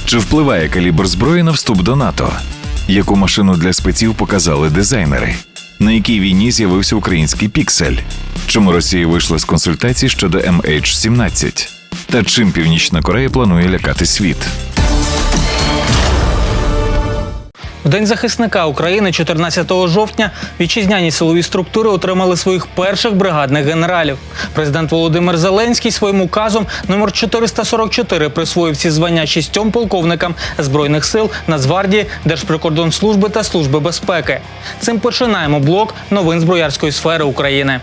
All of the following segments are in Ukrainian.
Чи впливає калібр зброї на вступ до НАТО? Яку машину для спеців показали дизайнери? На якій війні з'явився український піксель? Чому Росія вийшла з консультацій щодо MH17? Та чим Північна Корея планує лякати світ? В День захисника України 14 жовтня вітчизняні силові структури отримали своїх перших бригадних генералів. Президент Володимир Зеленський своїм указом номер 444 присвоїв ці звання 6 полковникам Збройних сил, Нацгвардії, Держприкордонслужби та Служби безпеки. Цим починаємо блок новин з броярської сфери України.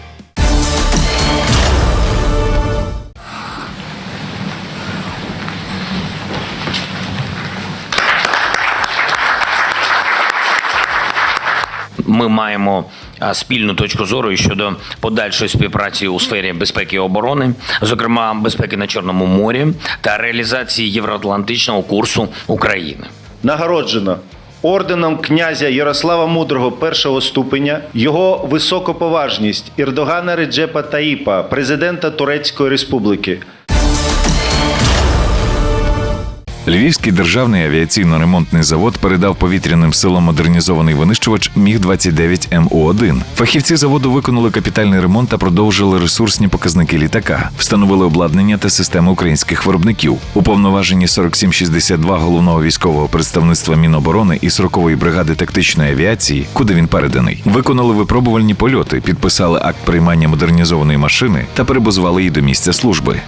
Ми маємо спільну точку зору щодо подальшої співпраці у сфері безпеки і оборони, зокрема безпеки на Чорному морі та реалізації євроатлантичного курсу України. Нагороджено орденом князя Ярослава Мудрого першого ступеня його високоповажність Ердогана Реджепа Таїпа, президента Турецької Республіки. Львівський державний авіаційно-ремонтний завод передав повітряним силам модернізований винищувач Міг-29 МУ-1. Фахівці заводу виконали капітальний ремонт та продовжили ресурсні показники літака, встановили обладнання та системи українських виробників. Уповноважені 4762 головного військового представництва Міноборони і 40-ї бригади тактичної авіації, куди він переданий, виконали випробувальні польоти, підписали акт приймання модернізованої машини та перебазували її до місця служби.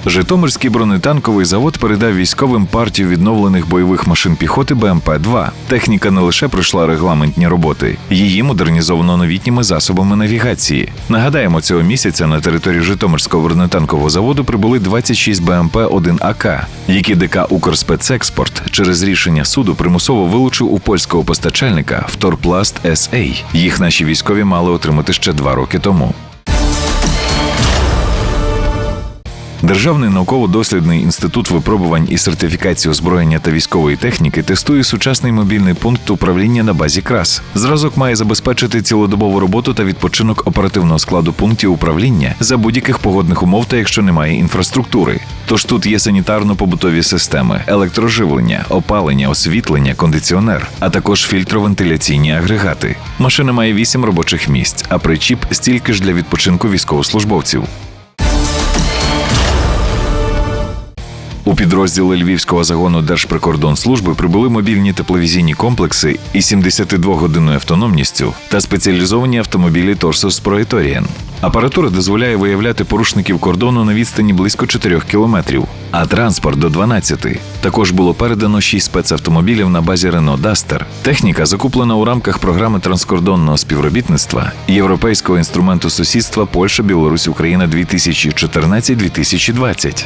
Житомирський бронетанковий завод передав військовим партію відновлених бойових машин піхоти БМП-2. Техніка не лише пройшла регламентні роботи, її модернізовано новітніми засобами навігації. Нагадаємо, цього місяця на території Житомирського бронетанкового заводу прибули 26 БМП-1АК, які ДК «Укрспецекспорт» через рішення суду примусово вилучив у польського постачальника «Вторпласт СА». Їх наші військові мали отримати ще 2 роки тому. Державний науково-дослідний інститут випробувань і сертифікації озброєння та військової техніки тестує сучасний мобільний пункт управління на базі КРАС. Зразок має забезпечити цілодобову роботу та відпочинок оперативного складу пунктів управління за будь-яких погодних умов та якщо немає інфраструктури. Тож тут є санітарно-побутові системи, електроживлення, опалення, освітлення, кондиціонер, а також фільтровентиляційні агрегати. Машина має 8 робочих місць, а причіп стільки ж для відпочинку військовослужбовців. У підрозділи Львівського загону Держприкордонслужби прибули мобільні тепловізійні комплекси із 72-годинною автономністю та спеціалізовані автомобілі Торсос Проеторієн. Апаратура дозволяє виявляти порушників кордону на відстані близько 4 кілометрів, а транспорт – до 12. Також було передано 6 спецавтомобілів на базі Renault Duster. Техніка закуплена у рамках програми транскордонного співробітництва Європейського інструменту сусідства Польща, Білорусь, Україна 2014-2020.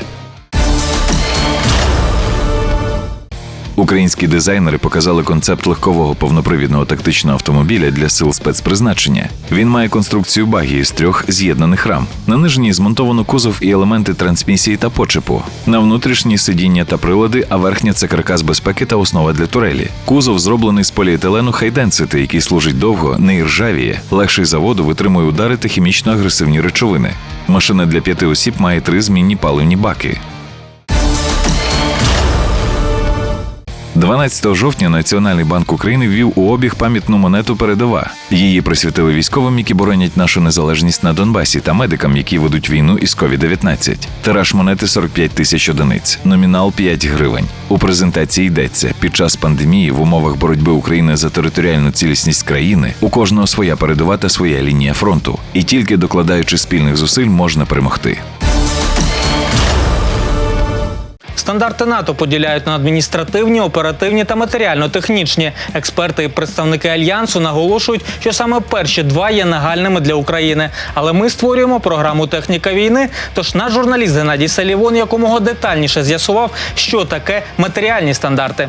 Українські дизайнери показали концепт легкового повнопривідного тактичного автомобіля для сил спецпризначення. Він має конструкцію багі з 3 з'єднаних рам. На нижній змонтовано кузов і елементи трансмісії та почепу. На внутрішні сидіння та прилади, а верхня – це каркас безпеки та основа для турелі. Кузов зроблений з поліетилену High Density, який служить довго, не іржавіє, легший за воду, витримує удари та хімічно-агресивні речовини. Машина для 5 осіб має 3 змінні паливні баки. 12 жовтня Національний банк України ввів у обіг пам'ятну монету «Передова». Її присвятили військовим, які боронять нашу незалежність на Донбасі, та медикам, які ведуть війну із COVID-19. Тираж монети – 45 тисяч одиниць, номінал – 5 гривень. У презентації йдеться, під час пандемії в умовах боротьби України за територіальну цілісність країни у кожного своя передова та своя лінія фронту. І тільки докладаючи спільних зусиль можна перемогти. Стандарти НАТО поділяють на адміністративні, оперативні та матеріально-технічні. Експерти і представники Альянсу наголошують, що саме перші 2 є нагальними для України. Але ми створюємо програму «Техніка війни», тож наш журналіст Геннадій Салівон якомога детальніше з'ясував, що таке матеріальні стандарти.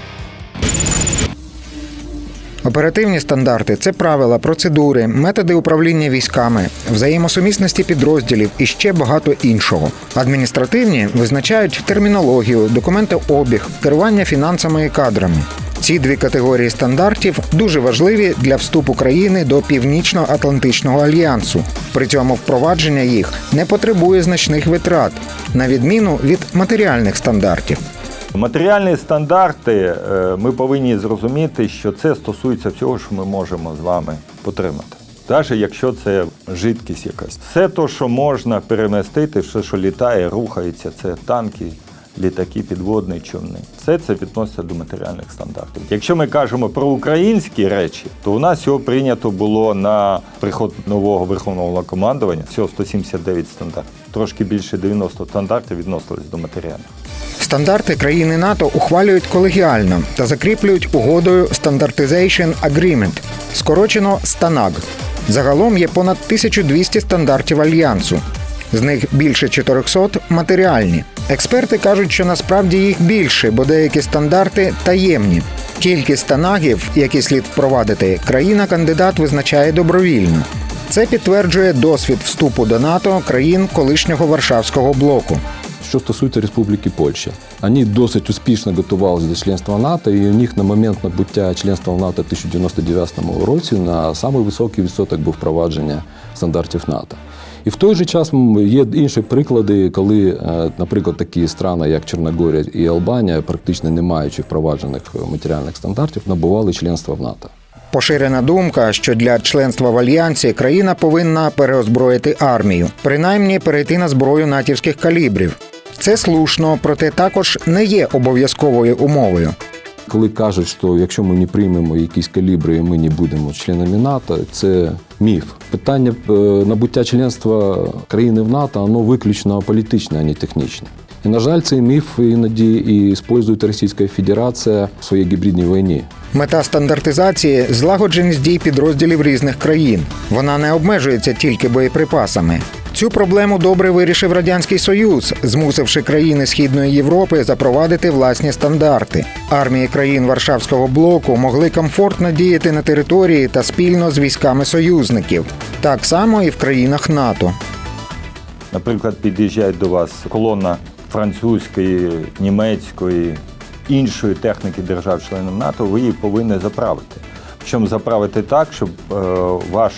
Оперативні стандарти – це правила, процедури, методи управління військами, взаємосумісності підрозділів і ще багато іншого. Адміністративні визначають термінологію, документообіг, керування фінансами і кадрами. Ці дві категорії стандартів дуже важливі для вступу країни до Північно-Атлантичного альянсу. При цьому впровадження їх не потребує значних витрат, на відміну від матеріальних стандартів. Матеріальні стандарти, ми повинні зрозуміти, що це стосується всього, що ми можемо з вами потримати. Навіть якщо це жидкість якась. Все те, що можна перемістити, все, що літає, рухається, це танки, літаки, підводні човни. Все це відноситься до матеріальних стандартів. Якщо ми кажемо про українські речі, то у нас всього прийнято було на приход нового Верховного командування всього 179 стандартів. Трошки більше 90 стандартів відносились до матеріальних. Стандарти країни НАТО ухвалюють колегіально та закріплюють угодою Standardization Agreement, скорочено СТАНАГ. Загалом є понад 1200 стандартів Альянсу. З них більше 400 – матеріальні. Експерти кажуть, що насправді їх більше, бо деякі стандарти таємні. Кількість станагів, які слід впровадити, країна-кандидат визначає добровільно. Це підтверджує досвід вступу до НАТО країн колишнього Варшавського блоку. Що стосується Республіки Польща, вони досить успішно готувалися до членства НАТО, і у них на момент набуття членства в НАТО в 1999 році на самий високий відсоток був впровадження стандартів НАТО. І в той же час є інші приклади, коли, наприклад, такі країни, як Чорногорія і Албанія, практично не маючи впроваджених матеріальних стандартів, набували членства в НАТО. Поширена думка, що для членства в Альянсі країна повинна переозброїти армію, принаймні перейти на зброю натівських калібрів. Це слушно, проте також не є обов'язковою умовою. Коли кажуть, що якщо ми не приймемо якісь калібри, ми не будемо членами НАТО, це міф. Питання набуття членства країни в НАТО, воно виключно політичне, а не технічне. І, на жаль, цей міф іноді і використовує Російська Федерація в своїй гібридній війні. Мета стандартизації – злагодженість дій підрозділів різних країн. Вона не обмежується тільки боєприпасами. Цю проблему добре вирішив Радянський Союз, змусивши країни Східної Європи запровадити власні стандарти. Армії країн Варшавського блоку могли комфортно діяти на території та спільно з військами союзників. Так само і в країнах НАТО. Наприклад, під'їжджає до вас колона французької, німецької, іншої техніки держав-членів НАТО, ви її повинні заправити. Причому заправити так, щоб ваш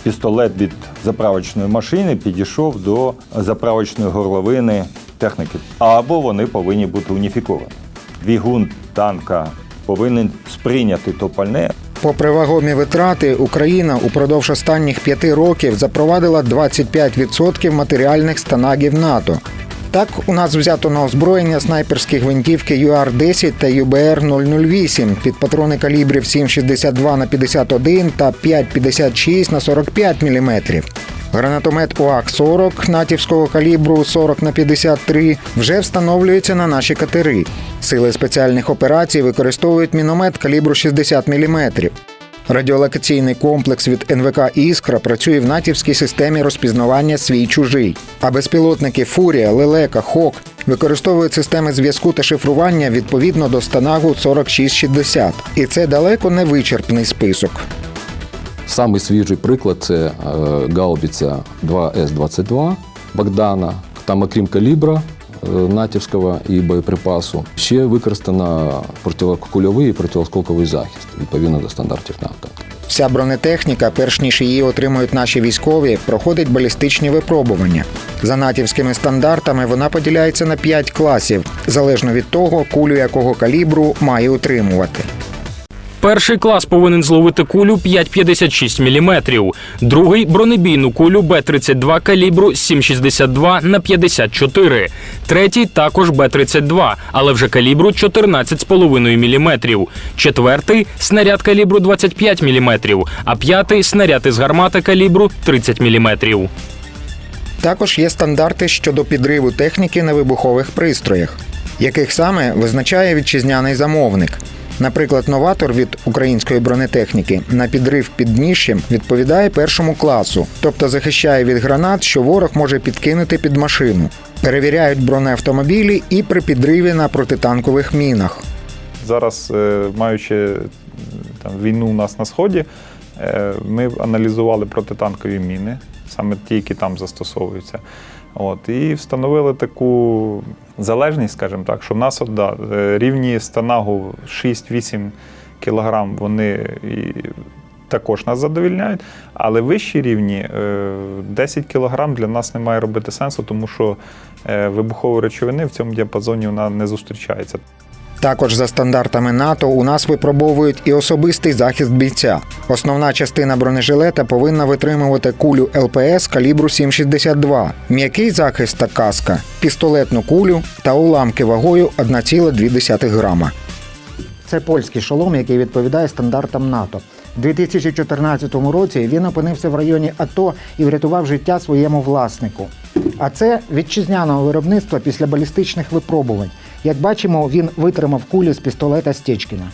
пістолет від заправочної машини підійшов до заправочної горловини техніки. Або вони повинні бути уніфіковані. Двигун танка повинен сприйняти то пальне. Попри вагомі витрати, Україна упродовж останніх 5 років запровадила 25% матеріальних станагів НАТО. Так, у нас взято на озброєння снайперські гвинтівки ЮАР-10 та ЮБР-008 під патрони калібрів 7,62 на 51 та 5,56 на 45 мм. Гранатомет УАК-40 натівського калібру 40 на 53 вже встановлюється на наші катери. Сили спеціальних операцій використовують міномет калібру 60 мм. Радіолокаційний комплекс від НВК «Іскра» працює в натівській системі розпізнавання «Свій-чужий». А безпілотники «Фурія», «Лелека», «Хок» використовують системи зв'язку та шифрування відповідно до станагу 4660. І це далеко не вичерпний список. Самий свіжий приклад – це гаубиця 2С-22 Богдана. Там, окрім калібра натівського і боєприпасу, ще використано протикульовий і протиосколковий захист, відповідно до стандартів НАТО. Вся бронетехніка, перш ніж її отримують наші військові, проходить балістичні випробування. За натівськими стандартами вона поділяється на 5 класів, залежно від того, кулю якого калібру має утримувати. Перший клас повинен зловити кулю 5,56 мм, другий – бронебійну кулю Б-32 калібру 7,62 на 54, третій – також Б-32, але вже калібру 14,5 мм, четвертий – снаряд калібру 25 мм, а п'ятий – снаряд із гармати калібру 30 мм. Також є стандарти щодо підриву техніки на вибухових пристроях, яких саме визначає вітчизняний замовник. Наприклад, новатор від української бронетехніки на підрив підніжжям відповідає першому класу, тобто захищає від гранат, що ворог може підкинути під машину. Перевіряють бронеавтомобілі і при підриві на протитанкових мінах. Зараз, маючи війну у нас на Сході, ми аналізували протитанкові міни саме ті, які там застосовуються. І встановили таку залежність, скажімо так, що в нас рівні станагу 6-8 кілограм, вони також нас задовільняють, але вищі рівні 10 кілограм для нас немає робити сенсу, тому що вибухової речовини в цьому діапазоні вона не зустрічається. Також за стандартами НАТО у нас випробовують і особистий захист бійця. Основна частина бронежилета повинна витримувати кулю ЛПС калібру 7,62, м'який захист та каска, пістолетну кулю та уламки вагою 1,2 грама. Це польський шолом, який відповідає стандартам НАТО. У 2014 році він опинився в районі АТО і врятував життя своєму власнику. А це вітчизняного виробництва після балістичних випробувань. Як бачимо, він витримав кулю з пістолета Стєчкіна.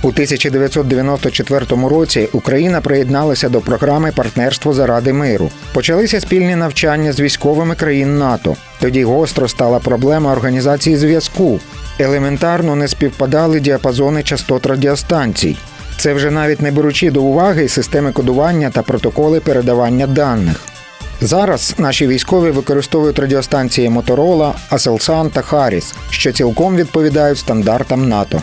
У 1994 році Україна приєдналася до програми «Партнерство заради миру». Почалися спільні навчання з військовими країн НАТО. Тоді гостро стала проблема організації зв'язку. Елементарно не співпадали діапазони частот радіостанцій. Це вже навіть не беручи до уваги системи кодування та протоколи передавання даних. Зараз наші військові використовують радіостанції Motorola, Aselsan та Harris, що цілком відповідають стандартам НАТО.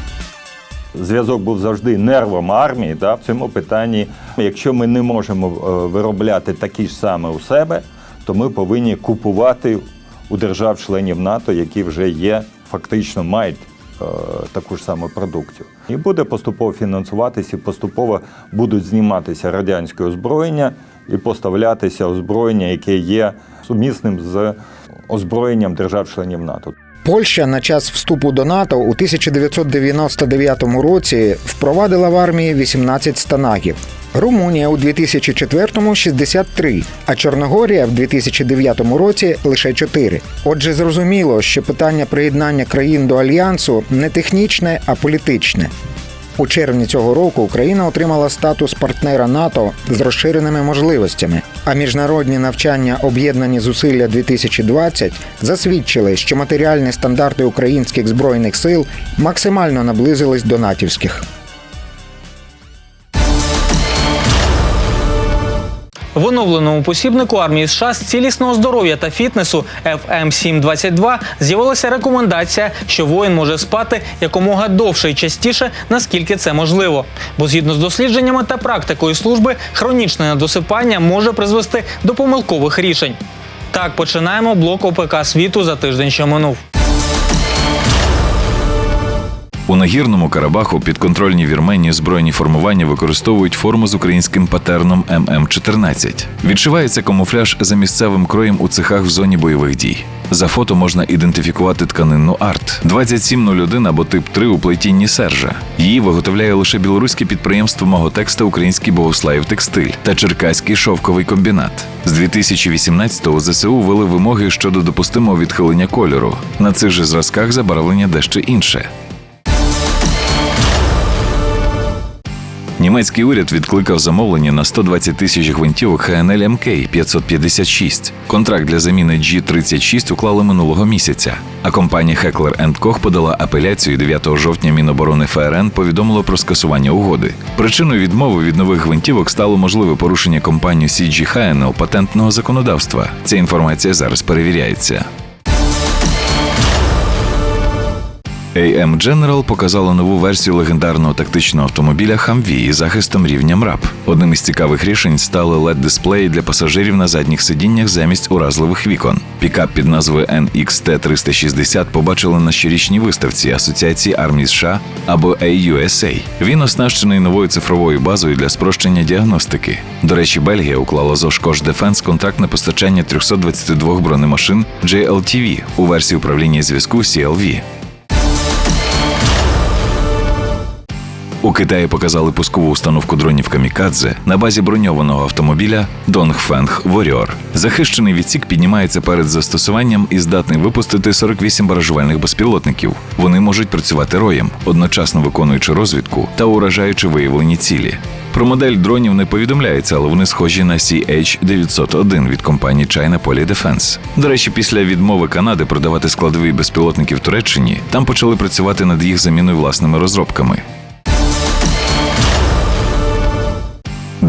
Зв'язок був завжди нервом армії, в цьому питанні. Якщо ми не можемо виробляти такі ж саме у себе, то ми повинні купувати у держав-членів НАТО, які вже є, фактично мають таку ж саму продукцію. І буде поступово фінансуватися, і поступово будуть зніматися радянське озброєння і поставлятися озброєння, яке є сумісним з озброєнням держав-членів НАТО. Польща на час вступу до НАТО у 1999 році впровадила в армії 18 станагів. Румунія у 2004-му – 63, а Чорногорія в 2009 році – лише 4. Отже, зрозуміло, що питання приєднання країн до Альянсу не технічне, а політичне. У червні цього року Україна отримала статус партнера НАТО з розширеними можливостями, а міжнародні навчання «Об'єднані зусилля-2020» засвідчили, що матеріальні стандарти українських збройних сил максимально наблизились до натівських. В оновленому посібнику армії США з цілісного здоров'я та фітнесу FM722 з'явилася рекомендація, що воїн може спати якомога довше і частіше, наскільки це можливо. Бо згідно з дослідженнями та практикою служби, хронічне недосипання може призвести до помилкових рішень. Так, починаємо блок ОПК світу за тиждень, що минув. У Нагірному Карабаху підконтрольні Вірменії збройні формування використовують форму з українським патерном ММ-14. Відшивається камуфляж за місцевим кроєм у цехах в зоні бойових дій. За фото можна ідентифікувати тканинну арт 2701 або тип 3 у плетінні Сержа. Її виготовляє лише білоруське підприємство Маготекс та український Богуслаїв текстиль та Черкаський шовковий комбінат. З 2018-го ЗСУ ввели вимоги щодо допустимого відхилення кольору. На цих же зразках забарвлення дещо інше. Німецький уряд відкликав замовлення на 120 тисяч гвинтівок ХНЛ МК-556. Контракт для заміни G-36 уклали минулого місяця. А компанія Heckler & Koch подала апеляцію 9 жовтня Міноборони ФРН повідомило про скасування угоди. Причиною відмови від нових гвинтівок стало можливе порушення компанією CG HNL патентного законодавства. Ця інформація зараз перевіряється. AM General показала нову версію легендарного тактичного автомобіля Humvee із захистом рівня МРАП. Одним із цікавих рішень стали LED-дисплеї для пасажирів на задніх сидіннях замість уразливих вікон. Пікап під назвою NXT360 побачили на щорічній виставці Асоціації армій США або AUSA. Він оснащений новою цифровою базою для спрощення діагностики. До речі, Бельгія уклала з Oshkosh Defense контракт на постачання 322 бронемашин JLTV у версії управління зв'язку CLV. У Китаї показали пускову установку дронів «Камікадзе» на базі броньованого автомобіля Dongfeng Warrior. Захищений відсік піднімається перед застосуванням і здатний випустити 48 баражувальних безпілотників. Вони можуть працювати роєм, одночасно виконуючи розвідку та уражаючи виявлені цілі. Про модель дронів не повідомляється, але вони схожі на CH-901 від компанії China Poly Defense. До речі, після відмови Канади продавати складові безпілотники в Туреччині, там почали працювати над їх заміною власними розробками.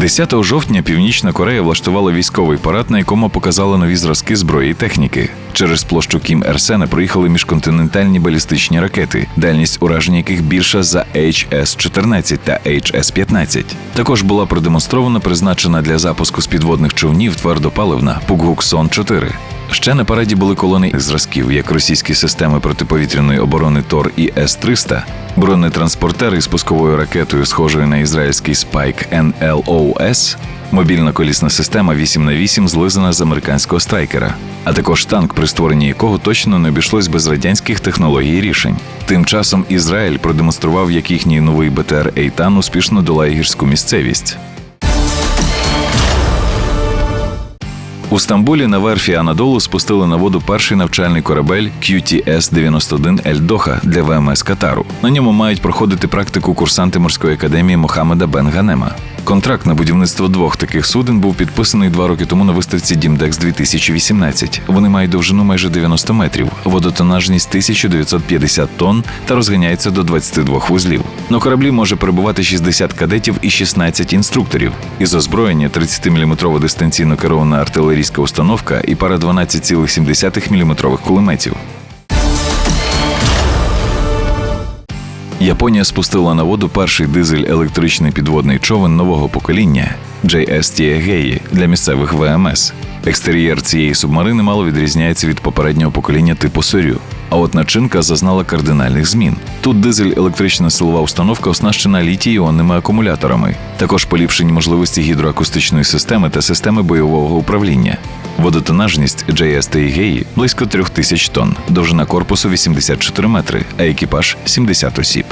10 жовтня Північна Корея влаштувала військовий парад, на якому показала нові зразки зброї і техніки. Через площу Кім Ір Сена проїхали міжконтинентальні балістичні ракети, дальність ураження яких більша за HS-14 та HS-15. Також була продемонстрована призначена для запуску з підводних човнів твердопаливна Пукгуксон-4. Ще на параді були колони зразків, як російські системи протиповітряної оборони ТОР і С-300, бронетранспортери із пусковою ракетою, схожою на ізраїльський Spike NLOS, мобільна колісна система 8х8, злизана з американського страйкера, а також танк, при створенні якого точно не обійшлось без радянських технологій і рішень. Тим часом Ізраїль продемонстрував, як їхній новий БТР «Ейтан» успішно долає гірську місцевість. У Стамбулі на верфі Анадолу спустили на воду перший навчальний корабель QTS-91 «Ель-Доха» для ВМС Катару. На ньому мають проходити практику курсанти морської академії Мохаммеда бен Ганема. Контракт на будівництво 2 таких суден був підписаний 2 роки тому на виставці Дімдекс 2018. Вони мають довжину майже 90 метрів, водотонажність 1950 тонн та розганяються до 22 вузлів. На кораблі може перебувати 60 кадетів і 16 інструкторів. Із озброєння 30-мм дистанційно керована артилерійська установка і пара 12,7 мм кулеметів. Японія спустила на воду перший дизель-електричний підводний човен нового покоління JS Tiegei для місцевих ВМС. Екстер'єр цієї субмарини мало відрізняється від попереднього покоління типу Сорю. А от начинка зазнала кардинальних змін. Тут дизель-електрична силова установка оснащена літій-іонними акумуляторами. Також поліпшені можливості гідроакустичної системи та системи бойового управління. Водотонажність JS Tiegei близько 3000 тонн, довжина корпусу 84 метри, а екіпаж – 70 осіб.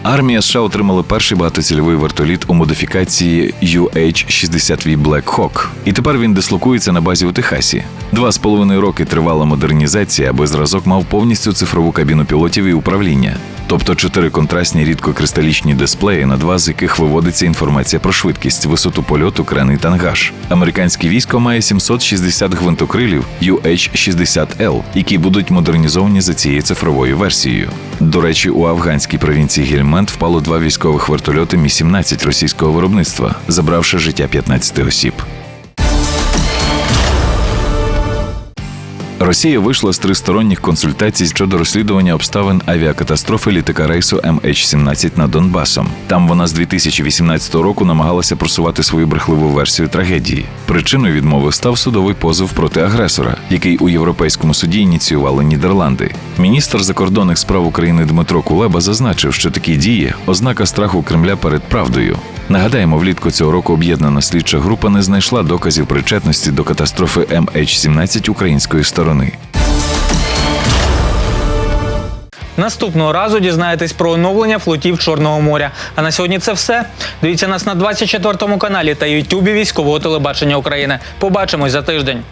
Армія США отримала перший багатоцільовий вертоліт у модифікації UH-60V Black Hawk. І тепер він дислокується на базі у Техасі. 2,5 роки тривала модернізація, аби зразок мав повністю цифрову кабіну пілотів і управління. Тобто 4 контрастні рідкокристалічні дисплеї, на 2 з яких виводиться інформація про швидкість, висоту польоту, крен і тангаж. Американське військо має 760 гвинтокрилів UH-60L, які будуть модернізовані за цією цифровою версією. До речі, у афганській провінції Гельманд впало 2 військових вертольоти Мі-17 російського виробництва, забравши життя 15 осіб. Росія вийшла з тристоронніх консультацій щодо розслідування обставин авіакатастрофи літака рейсу MH17 над Донбасом. Там вона з 2018 року намагалася просувати свою брехливу версію трагедії. Причиною відмови став судовий позов проти агресора, який у Європейському суді ініціювали Нідерланди. Міністр закордонних справ України Дмитро Кулеба зазначив, що такі дії – ознака страху Кремля перед правдою. Нагадаємо, влітку цього року об'єднана слідча група не знайшла доказів причетності до катастрофи MH17 української сторони. Наступного разу дізнаєтесь про оновлення флотів Чорного моря. А на сьогодні це все. Дивіться нас на 24 каналі та Ютубі Військового телебачення України. Побачимось за тиждень.